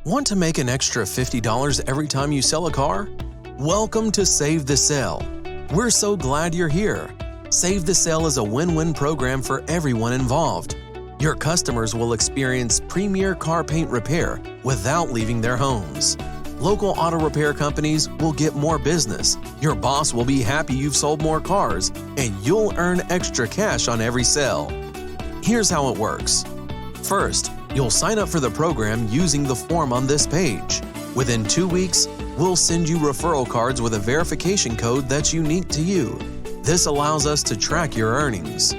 Want to make an extra $50 every time you sell a car? Welcome to Save the Sale. We're so glad you're here. Save the Sale is a win-win program for everyone involved. Your customers will experience premier car paint repair without leaving their homes. Local auto repair companies will get more business, your boss will be happy you've sold more cars, and you'll earn extra cash on every sale. Here's how it works. First, you'll sign up for the program using the form on this page. Within 2 weeks, we'll send you referral cards with a verification code that's unique to you. This allows us to track your earnings.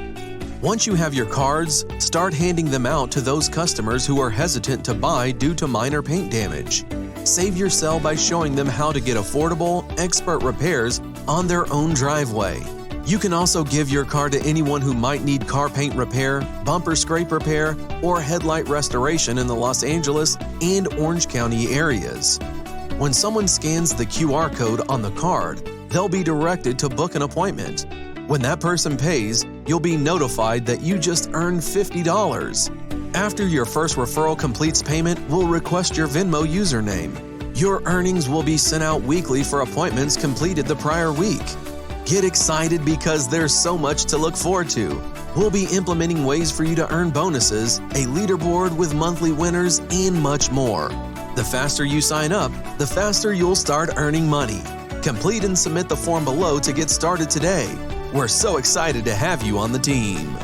Once you have your cards, start handing them out to those customers who are hesitant to buy due to minor paint damage. Save your sale by showing them how to get affordable, expert repairs on their own driveway. You can also give your car to anyone who might need car paint repair, bumper scrape repair, or headlight restoration in the Los Angeles and Orange County areas. When someone scans the QR code on the card, they'll be directed to book an appointment. When that person pays, you'll be notified that you just earned $50. After your first referral completes payment, we'll request your Venmo username. Your earnings will be sent out weekly for appointments completed the prior week. Get excited because there's so much to look forward to. We'll be implementing ways for you to earn bonuses, a leaderboard with monthly winners, and much more. The faster you sign up, the faster you'll start earning money. Complete and submit the form below to get started today. We're so excited to have you on the team.